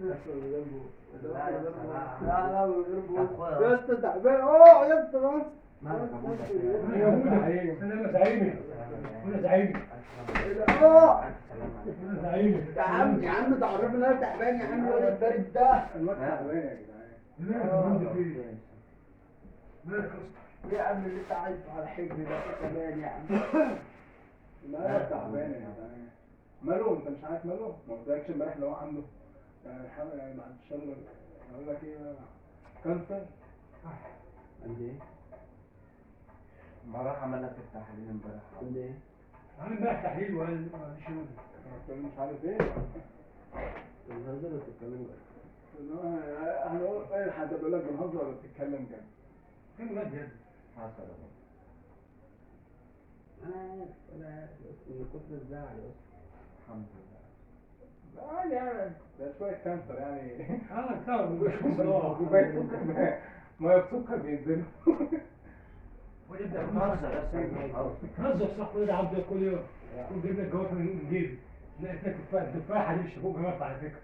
لا يا اسطى لا من غير بوس أخويا. يا اسطى تعبان اه يا اسطى بس مالك يا بولا يا ابونا انا زعيمي وانا زعيمي اه وانا زعيمي يا عم تعرفني ان انا تعبان يا عم الواد البارد ده الواد تعبان يا جدعان مالك فيه مالك يا اسطى يا عم اللي انت عايزه على حجري ده كمان يا عم مالك تعبان يا جدعان ماله انت مش عارف ماله ما قلتلكش امبارح اللي هو عنده يعني الحمد يعني بعد الشر اقول لك ايه كانسر عندي ايه؟ ما راح عمل لك التحليل امبارح. عندي ايه؟ عامل امبارح تحليل وقال شنو مش عارف ايه بتهزر ولا بتتكلم جد؟ هنقول ايه حد بيقول لك بنهزر ولا بتتكلم جد؟ فين بجد يا ابني؟ حصل يا بابا. انا عارف بس من كتر الزعل بس الحمد لله. يعني ده شوية كانسر يعني مش كوباية سكر مية بسكر بينزلوا ويبدأ بتهزر يا اسطى. تهزر صح ولا عبد كل يوم يكون جايب لك جوافة من جيبي لقيت لك تفاحة دي شافوك جماعة على فكرة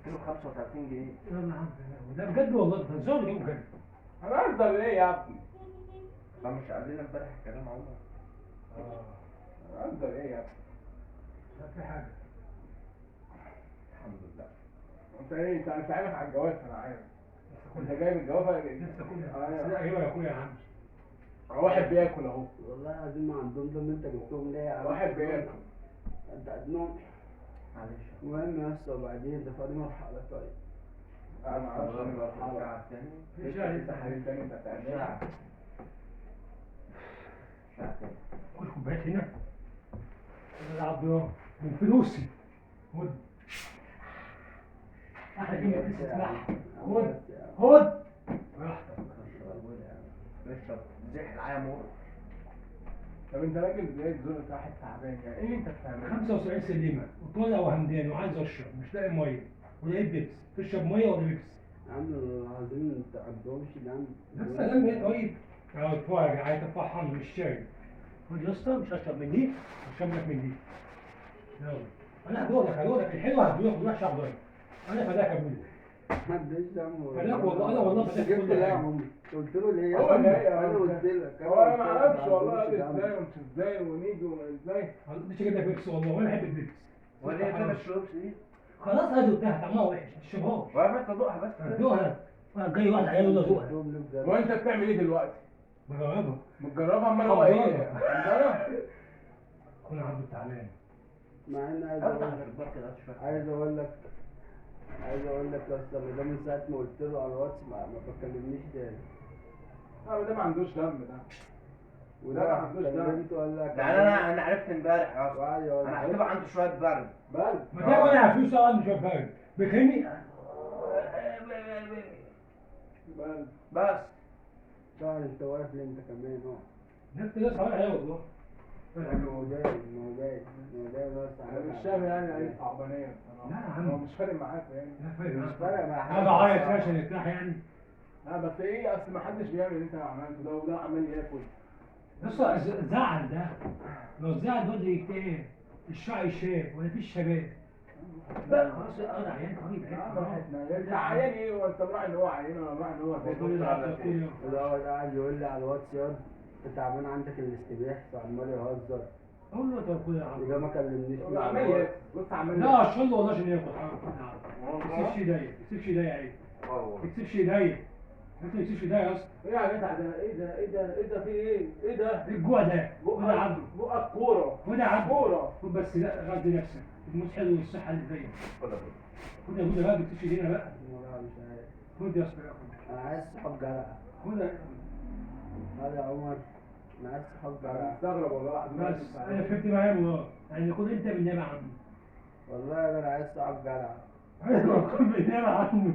كيلو 35 جنيه. يلا الحمد لله ده بجد والله بتهزر ولا بجد؟ أنا أهزر ليه يا ابني؟ ده مش قال لنا امبارح الكلام عمر. أنا أهزر ايه يا ابني؟ لا في حاجة الحمد لله. انت ايه انت عارف على الجواز انا عارف انت جايب الجوافه لسه كلها ايوه يا اخويا يا عم واحد بياكل اهو والله العظيم ما عندهم دم انت جبتهم ليه يا عم؟ واحد بياكل انت عندهم معلش. المهم يا اسطى وبعدين ده فاضي مرحلة طيب انا ما اعرفش انا مرحلة. ساعه تاني في شهر تحاليل تاني انت بتعمل ساعة. ساعة تاني. كل كوبايات هنا انا العب بيهم من فلوسي خد احلى كلمه تسمعها خد خد براحتك اشرب زيح العامور. طب انت راجل زي الزول واحد تعبان يعني ايه اللي انت بتعمله؟ 75 سلمة وطالع وهمدان وعايز اشرب مش لاقي ميه ولقيت بيبس تشرب ميه ولا بيبس؟ يا عم العظيم انت عندهمش ده عم ده السلام ايه طيب؟ اه اتفرج عايز افحم مش شاي خد يا اسطى مش هشرب من دي هشرب لك من دي يلا انا هدوقك الحلوه هدوقك الوحشه هدوقك انا فداك يا ابويا محدش دم فداك والله انا والله فداك جبت كل ليه يا حاجه عم؟ قلت له ليه؟ هو جاي انا قلت لك هو انا ما اعرفش قلت لك والله عندهمش قال دم. ازاي ومش ازاي ونيجي وازاي مش هجيب لك بيبس والله وانا بحب البيبس ولا هي كده الشربس دي؟ خلاص انا دوقتها طعمها وحش ما تشربهاش ولا ما تدوقها بس. دوقها انا جاي واحد عيال ولا دوقها قلت له بجد. وانت بتعمل ايه دلوقتي؟ بجربها متجربها امال هو ايه؟ خلصانة. مجرب؟ كنا عبد التعبان مع ان افتح الشباك كده شوية. عايز اقول لك يا اسطى ده من ساعه ما قلت له على الواتس ما بتكلمنيش تاني ده ما عندوش دم ده وده لا، ما عندوش دم. كلمته قال لك يعني انا عرفت امبارح يا اسطى. وقعد يقول انا لي هتبقى عنده شوية برد. برد ما ده وانا عارفين سؤال مش فاهم بيكلمني برد بس. شهر انت واقف ليه انت كمان اهو نفس ده صحيح ايه والله ما هو جاي بس انا مش شايف يعني اي صعبانيه بصراحه. لا يا عم. هو مش فارق معاكم يعني. لا فاهم مش فارق مع حد انا بعيط فيها عشان يرتاح يعني بس ايه اصل ما حدش بيعمل اللي انت عملته ده وده عمال ياكل. بص الزعل ده لو الزعل ده اللي يكتئب الشعر يشاب ولا فيش شباب لا خلاص انا عيان طبيب براحتنا انت عيان ايه وانت مراعي ان هو عيان ولا مراعي ان هو كل يوم كل يوم وده هو قاعد يقول لي على الواتس ياض انت تعبان عندك الاستباح فعمال يهزر اقول له طب كل يا عم وده ما كلمنيش هو عمال ياكل بص عمال لا اشيل له والله عشان ياكل ما يكسبش ايديا ما يكسبش ايديا عيب ما يكسبش ايديا انت ما يكسبش ايديا يا اسطى ايه يا جدع ده ايه ده ايه ده ايه ده في ايه ايه ده ايه الجوع ده وده عبده بقك كوره وده عبده كوره خد بس لا غذي نفسك الموت حلو والصحه اللي زيك خد خد يا ابويا بقى ما تكسبش ايدينا بقى لا مش عارف خد يا اسطى خد انا عايز صحاب جدع خد هذا يا عمر انا عايز صحاب انا جدع مستغرب والله العظيم بس انا فهمت معايا والله يعني خد انت بالنعمه عنه والله انا عايز صحاب جدع ايوه خد بالنعمه عنه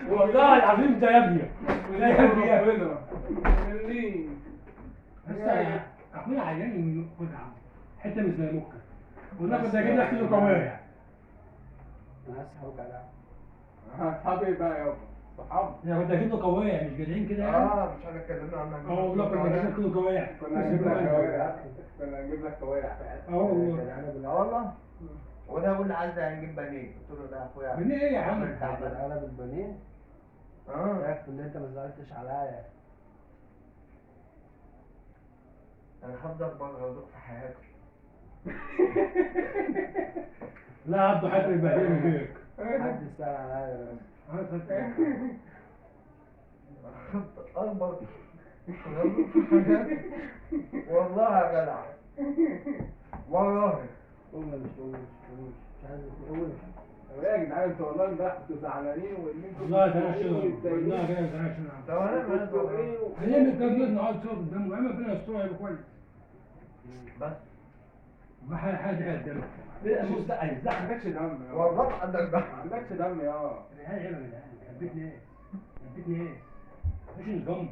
والله العظيم ده يا ابني وده يا ابني يا ابني ليه؟ بس اخويا عيان خد يا عم حته من زي مكه والله كنت اجيب لك كيلو كوارع انا عايز صحاب جدع اصحابي بقى يابا صحاب يعني كنت اجيب له كوارع مش جدعين كده يعني مش احنا اتكلمنا عنها. اه والله كنت اجيب لك كيلو كوارع كنا هنجيب لك كوارع كنا هنجيب لك كوارع اه والله جدعانه اه والله. وده يقول لي عايز نجيب بانيه، قلت له لا يا اخويا. بانيه ايه يا عم؟ عمل تعبان. قلب البانيه. اه يكفي ان انت ما زعلتش عليا. انا هفضل بغرزوك في حياتي. لا عبده حاجه يبهدلني من غيرك. حد يسأل عليا بس. اكبر غرزوك في حياتي والله يا جدع والله. قوم مش عايز تقول. طب ايه يا جدعان انتوا والله امبارح كنتوا زعلانين وان انتوا والله ده انا شغل، والله كده ده انا شغل. طب انا ما كنتوا ايه هنعمل كام نقعد صوت قدامه، اما ربنا يسترها يبقى كويس. بس ما حاجه قدامك. بص لا ما عندكش دم يا والله ما عندك ما ده. عندكش دم يا العيال عيب يا جدعان، حبيت ناس، حبيت ناس. مش نظام.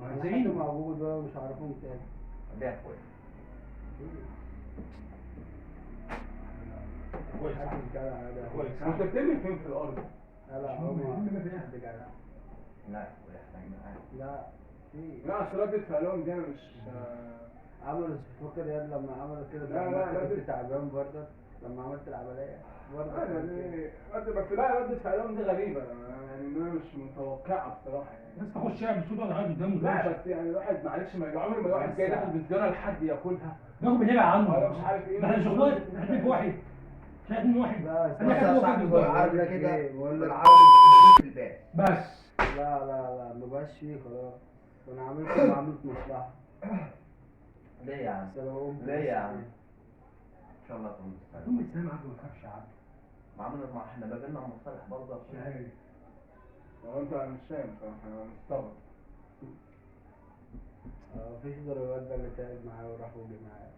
انا حد موجود بقى مش عارفهم تاني. ده يا اخويا كويس. حد جدع ده. كويس. انت بترمي فين في الارض؟ لا هم حد جدع. لا يا اخويا احنا معاك. لا في لا اصل ردة فعلهم دي انا مش عملوا فاكر ياد لما عملوا كده لا، لما لا، كنت لا. تعبان برضه لما عملت العملية برضه بس لا ردة فعلهم دي غريبة يعني انا مش متوقعة بصراحة يعني الناس تخش شارع بالصوت ولا قاعد قدامه. لا بس يعني الواحد معلش ما عمر ما الواحد جاي داخل بالزيارة لحد ياكلها ناخد بنبعد عنه. ولا مش عارف ايه ما احنا شغلنا احنا في واحد. شايف من واحد. لا انا بص كده يا واحد صاحبي بالظبط. بالعربي كده بقول لك بالعربي في البيت. بس. لا ما بقاش فيه خلاص. انا عملت معاملة مصلحة. ليه يا عم؟ سلام. ليه يا عم؟ ان شاء الله تكون مستعد. ام السلام عبده ما تخافش يا عبده. معاملة ما احنا ما بيننا مصالح برضه. شايف. هو انت مش فاهم بصراحة انا مستغرب مفيش غير الواد ده اللي تعب معايا وراح وجي معايا.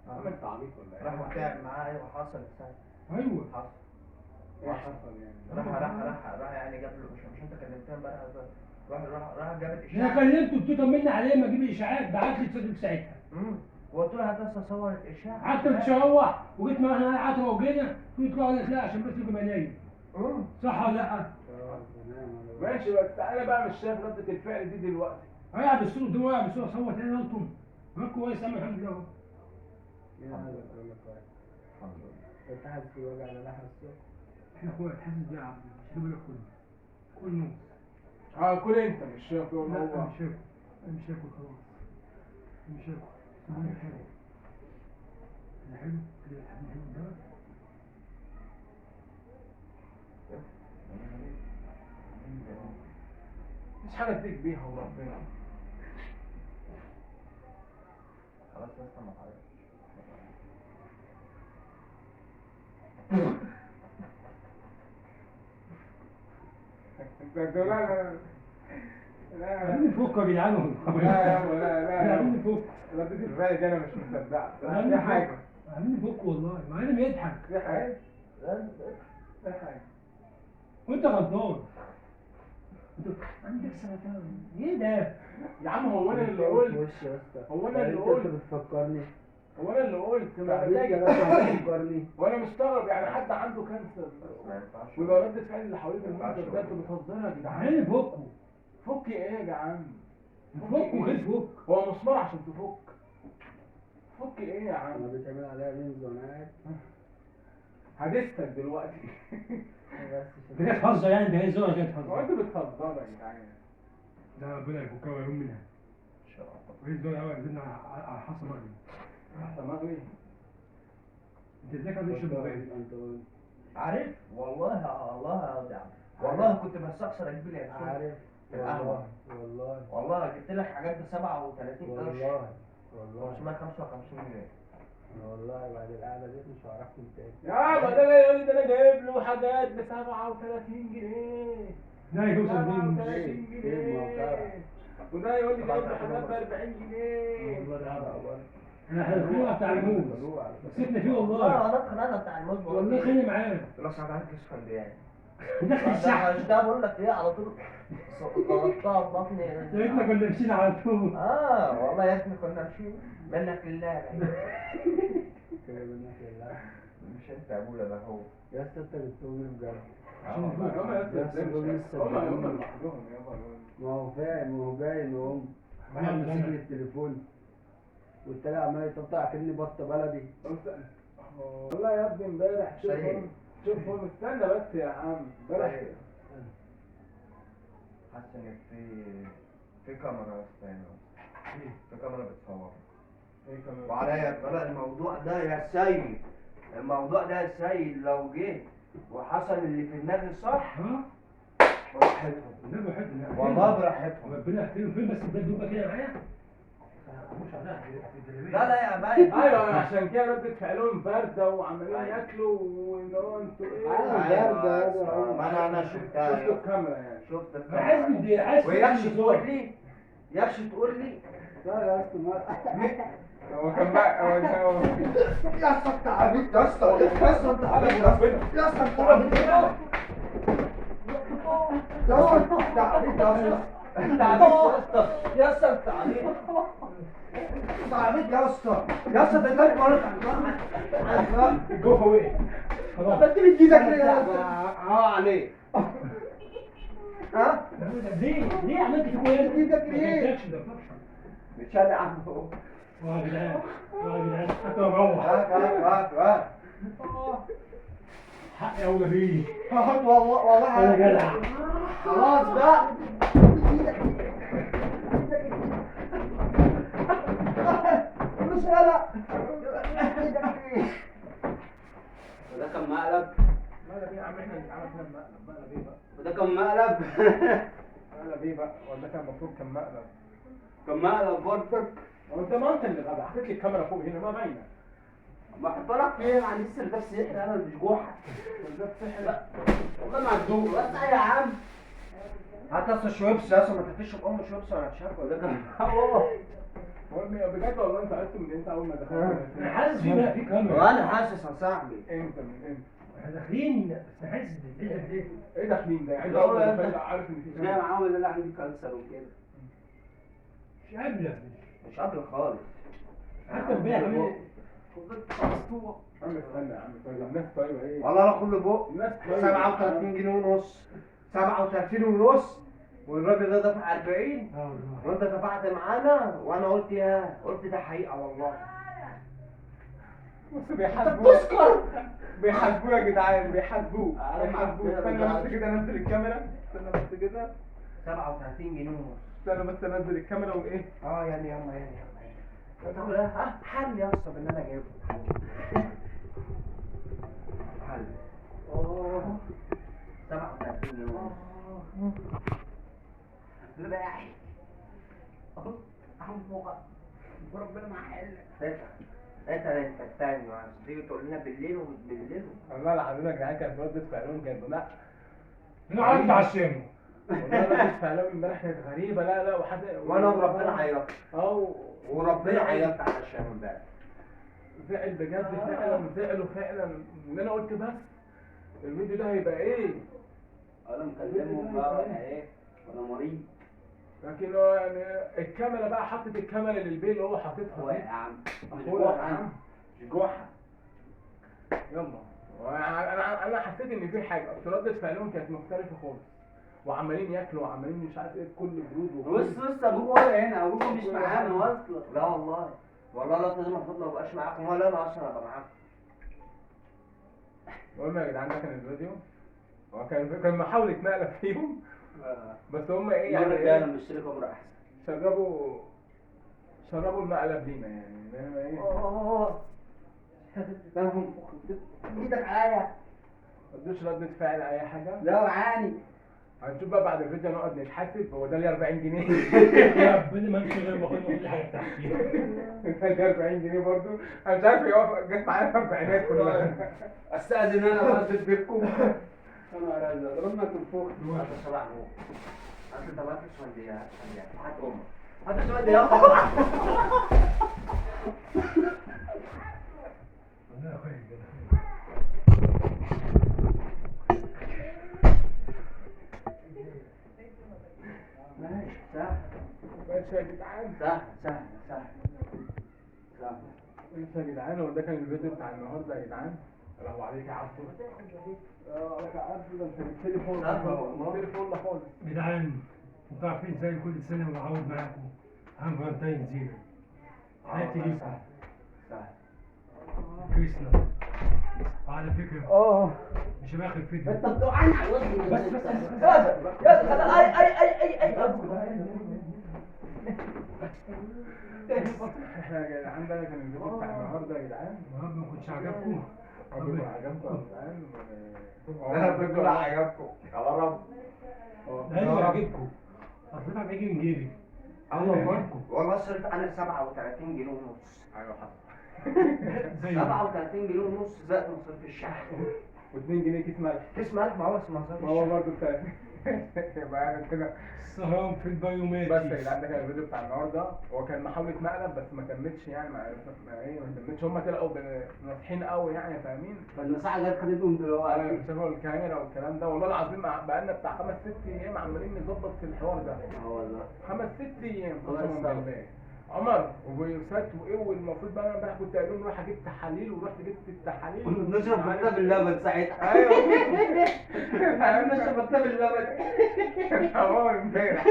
عم انت عبيط ولا ايه؟ راح تعب معاه ايوه حصل ساعة. ايوه. حصل. ايه حصل يعني؟ راح يعني جاب له مش انت كلمتني امبارح راح جاب انا الاشاعة. كلمته قلت له طمني عليه ما اجيب اشاعات، بعت لي اتصل ساعتها. وقلت له هات بس اصور الاشاعة. قعدت تشوح وجيت معانا عتبه وجينا قلت له قالت لا عشان بس يجي منايم. صح ولا لا؟ ماشي بس انا بقى مش شايف ردة الفعل دي دلوقتي قاعد بالصوت ده قاعد بالصوت صوت تاني غلطهم. ما كويس اما الحمد لله اهو. الحمد لله. انت حاسس بالوجع اللي انا حاسه؟ احنا اخويا تحسس بيه يا عبد مش هنقول لك كل نوم. كل انت مش شايف هو لا انا مش هاكل، انا مش هاكل خلاص. انا مش هاكل. انا حلو. انا حلو كده الحمد لله ده. مفيش حاجة تديك بيها وربنا خلاص لسه ما تعرفش. انت لا عايزين نفك يا جدعان والله. لا يا عم لا عايزين نفك. ردة الفعل دي انا مش مصدقها عايزين دي نفك. حاجة عايزين نفك والله معلم يضحك. دي حاجة دي حاجة وانت غلطان. انت عندك سرطان. ايه ده؟ يا عم هو انا اللي في قلت وشي يا اسطى. هو أنا اللي انت قلت. بتفكرني. هو انا اللي قلت ما تعبيط يا بتاجي باشا بتفكرني. وانا مستغرب يعني حد عنده كانسر ما ينفعش. ويبقى ردة فعل اللي حوالين المنظر ده انتوا بتهزروا يا جدعان عايزين نفكه. فك ايه يا جدعان نفك وغير فك. هو مسمار عشان تفك فك ايه يا عم انا بيتعمل عليا ميمز وانا قاعد. هدستك دلوقتي بس انت جاي تهزر يعني انت جاي تهزر جاي هو تهزر. انتوا بتهزروا يا جدعان ده ربنا يفكها ويقوم منها. ان شاء الله. وهي الزول الاول عايزين على حصى مغرب. دماغي انت ازاي كان تشرب موبايل؟ عارف والله الله يا واد يا عم. والله كنت بستخسر اجيب لي عارف القهوة. والله والله جبت لك حاجات ب 37 قرش والله 555 جنيه. انا والله بعد القعده دي مش هعرفكم تاني. يا ما ده جاي يقول لي ده انا جايب له حاجات ب 37 جنيه لا يجوز 37 ايه جنيه الموقع؟ وده يقول لي جايب له حاجات ب 40 جنيه انا هنخليها بتاع الموز. مسكنا فيه والله. انا اتخانقنا بتاع الموز والله خلي معانا. خلاص انا عندي اسكندريه. ودخل الشحن. ده بقول لك ايه على طول ضربتها في بطني. يا ريتنا كنا مشينا على طول. والله يا ريتنا كنا ماشيين منك لله. كده منك لله. مش انت يا ابويا ده هو. يا اسطى انت بتقولي بجد. ما هو فاهم وهو باين وهم واحد ماسك لي التليفون والتاني عمال يطبطع كأني بطة بلدي. والله يا ابني امبارح صحيح. شوفهم استنى بس يا عم امبارح صحيح. حاسس ان في كاميرا يا اسطى هنا. في كاميرا بتصور. ايه كمان وعليا اطلاع الموضوع ده يا سيد. الموضوع ده يا سيد لو جه وحصل اللي في دماغي صح ها؟ براحتهم. لا بحب والله براحتهم. ربنا يحترم فين بس بجد يبقى كده معايا؟ مش عليها لا لا يا باي. ايوه عشان كده ردة فعلهم بارده وعمالين أيوة. ياكلوا وانه انتوا ايه ما انا شفتها. شفتوا الكاميرا يعني شفت حاسس الكاميرا. بدي حاسس ويكش تقول لي يكش تقول لي لا يا اسطى ما هو كان بقى هو يا اسطى انت عبيط يا اسطى يا اسطى انت عبيط يا اسطى يا اسطى انت عبيط يا اسطى انت عبيط يا اسطى انت عبيط يا اسطى يا اسطى انت عبيط انت عبيط يا اسطى يا اسطى ده تاني مرة جوه وقع خلاص انت بتجيبك ليه يا اسطى؟ عليك ها؟ ليه عملت كده ايه؟ إيدك ليه؟ متشال يا عم اهو يا جدعان يا جدعان حتى لو مروح هات حقي اولى بيه والله انا جدع خلاص بقى مش قلق ده كان مقلب مقلب ايه يا عم احنا اللي عملنا مقلب ايه بقى وده كان مقلب مقلب ايه بقى ولا كان المفروض كان مقلب كان مقلب برضك هو انت اللي غبي حطيت لي الكاميرا فوق هنا ما باينه ما احط لك فين عن السر ده السحر انا مش جوحة ده السحر والله معدوق بس يا عم هات اصلا شويبس يا اسطى ما تفتش ام شويبس ولا مش عارف وده ولا كان المهم بجد والله انت عرفت من امتى اول ما دخلت انا حاسس في بقى في كاميرا وانا حاسس يا صاحبي امتى من امتى احنا داخلين بس حاسس بايه ايه داخلين ده يعني لا اول ما والله دخلت عارف ان في زي كاميرا ما عامل اللي عندي كانسر وكده مش قابله مش قادر خالص حتى امبارح عم استنى يا عم طيب الناس طيبه ايه والله انا كل بق الناس طيبه 37 جنيه ونص 37 ونص والراجل ده دفع 40 وانت دفعت معانا وانا قلت ده حقيقه والله بص بيحاسبوه بيحاسبوه يا جدعان بيحاسبوه استنى بس كده انزل الكاميرا استنى بس كده 37 جنيه ونص استنى بس انزل الكاميرا وايه يعني يلا تقول ها حل يا اسطى باللي انا جايبه حل 37 جنيه ونص رباعي اهو اهو فوق وربنا ما حلك انت تستنى تيجي تقول لنا بالليل والله العظيم يا جدعان كانت ردة فعلهم كانت لا انا عارف عشانه والله ردة فعلهم امبارح كانت غريبة لا وانا وربنا عيطت اه وربنا عيطت علشان امبارح زعل بجد فعلا زعلوا فعلا ان انا قلت بس الفيديو ده هيبقى ايه انا مكلمهم بقى ولا ايه ولا مريض لكن هو يعني الكاميرا بقى حطت الكاميرا للبيت اللي هو حاططها هو يا عم مش هو يا جوحة عم مش جوحة يلا انا حسيت ان في حاجه بس ردة فعلهم كانت مختلفه خالص وعمالين ياكلوا وعمالين مش عارف ايه كل برود بص ابوك ولا هنا ابوك مش معانا اصلا لا والله لا لازم المفروض ما ابقاش معاكم ولا انا اصلا ابقى معاكم المهم يا جدعان ده كان الفيديو هو كان محاولة مقلب فيهم بس هم ايه المرة يعني الجاية ايه لما اشتري كاميرا احسن شربوا المقلب لينا يعني فاهم ايه ايدك عليا ما ادوش ردة فعل اي حاجة لا وعاني هنشوف بقى بعد الفيديو نقعد نتحاسب هو ده لي 40 جنيه يا ربنا ما انت غير ما كنا كل حاجه بتاعتي ده لي 40 جنيه برضه انا مش عارف يوافق جت معايا في الاربعينات كلها استاذن انا وانت بيكم انا راجع ضربنا تنفخ هات الصباح نور هات الطبات السوداء هات امك هات السوداء يا لا خير ماشي سهل ماشي يا جدعان سهل ماشي يا جدعان هو ده كان الفيديو بتاع النهارده يا جدعان برافو عليك يا عبدو عليك يا عبدو ده انت بالتليفون بالتليفون خالص جدعان انتوا عارفين زي كل سنه بعود معاكم عن فالنتاين زيرو حياتي ليكم سهل كريسماس على فكره اه مش هبقى اخر فيديو. انت بتوقعني على وشي. بس يا خلاص اي احنا يا جدعان ده كان الفيديو بتاع النهارده يا جدعان. النهارده ما كنتش عجبكم. ربنا عجبكم يا جدعان. انا بقول عجبكم يا رب. لا اللي عجبكم اصل انا بيجي من جيبي. والله صرت انا 37 جنيه ونص. ايوه حصل. زي 37 جنيه ونص زائد مصاريف الشحن. و2 جنيه كيس ملح. كيس ملح ما هو اسمه مصاريف ما هو الشحن. برضه بتاع يبقى يعني كده. السهران في البيومات. بس يا جدعان ده كان الفيديو بتاع النهارده. هو كان محاولة مقلب بس ما كملتش يعني ما كملتش. هم طلعوا ناصحين قوي يعني فاهمين. فالنصيحة جت خدتهم دلوقتي. انا شافوا الكاميرا والكلام ده والله العظيم بقالنا بتاع 5 6 ايام عمالين نظبط في الحوار ده. اه والله. 5 6 ايام الله قسما يستر. بالله. عمر وبيوسات وايه والمفروض بقى انا امبارح كنت قايل لهم روح اجيب تحاليل ورحت جبت التحاليل. نشرب بطة باللبن ساعتها. ايوه نشرب بطة باللبن. هو امبارح.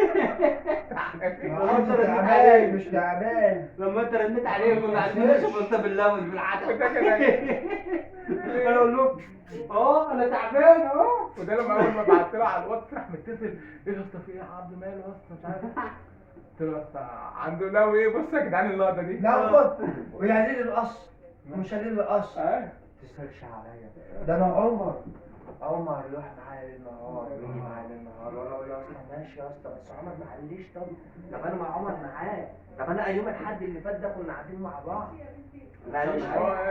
مش تعبان. لما انت رنيت عليه كنا عايزين نشرب بطة باللبن بالعدد. ده كده انا اقول لهم انا تعبان وده لما اول ما بعت له على الواتس راح متصل ايه يا اسطى في ايه يا عبد ماله يا اسطى مش عارف. قلت له يا اسطى عنده ناوي ايه بص يا جدعان اللقطه دي. لا خد ويعلي لي القص ومش هليل لي القص. تسترش عليا. ده انا عمر يروح معايا ليل نهار ويجي معايا ليل نهار وانا اقول له يا اسطى ماشي يا اسطى بس عمر ما قاليش. طب انا مع عمر معاه. طب انا يوم الاحد اللي فات ده كنا قاعدين مع بعض. ما قاليش اي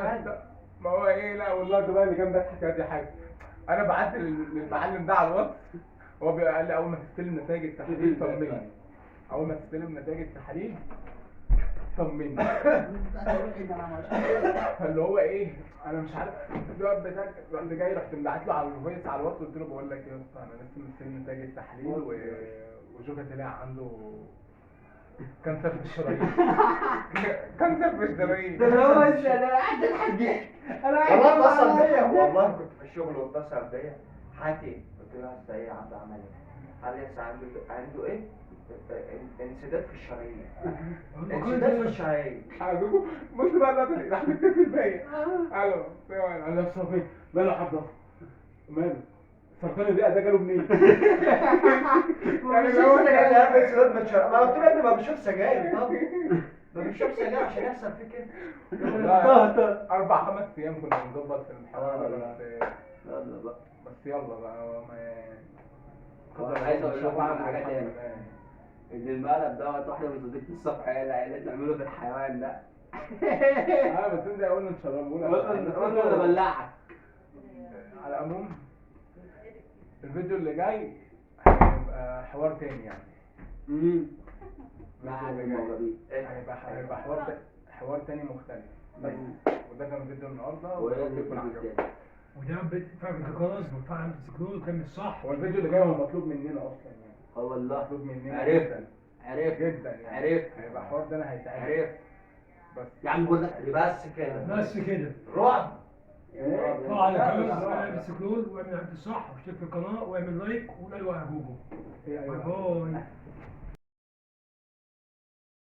حاجه. ما هو ايه لا والله بقى اللي كان بيضحك دي حاجه. انا بعت للمعلم ده على الواتس هو قال لي اول ما تستلم نتائج التحاليل طمني. اول ما تستلم نتائج التحاليل طمني. فاللي هو ايه انا مش عارف الواد بتاعك اللي جاي رحت مبعت له على الفويس على الواتس قلت له بقول لك يا اسطى انا لسه مستلم نتائج التحاليل وجوكا طلع عنده كانسر في الشرايين. كانسر في الشرايين. ده انا هو انا قاعد اضحك. انا قاعد والله اتصل بيا والله كنت في الشغل واتصل بيا حاتي قلت له يا اسطى ايه يا عبد عمل ايه؟ قال لي يا اسطى عنده ايه؟ انسداد في الشرايين. انسداد في الشرايين. عندكم بص بقى اللقطه دي راح متصل بيا. الو انا يا صاحبي ماله حد ماله سرطان الرئه ده جاله منين؟ يعني هو كان قاعد انسداد من الشرايين. ما قلت له يا ابني ما بشوف سجاير. طب ما بشوف سجاير عشان يحصل فيه كده. 4 5 ايام كنا بنظبط في الحوار ده يلا بقى. بس يلا بقى انا عايز اقول لكم على حاجه تاني. ان المقلب دوت واحده من صديقتي الصبح قالت نعمله في الحيوان ده. بس انت قلنا نشربه قلنا انا بلعك. على العموم الفيديو اللي جاي هيبقى حوار تاني يعني. هيبقى حوار تاني مختلف بس. وده كان فيديو النهارده ويكون عجبكم. وده فاهم خلاص فاهم سكرول كان مش صح. هو الفيديو اللي جاي هو مطلوب مننا اصلا يعني. والله مطلوب مننا عرفت جدا يعني. عرفت هيبقى حوار ده انا هيتعرف. عرفت بس يا عم بقول لك بس كده رعب. اطلع على القناه واعمل سكرول واعمل عبد الصح واشترك في القناه واعمل لايك وقول ايوه يا جوجو. باي باي.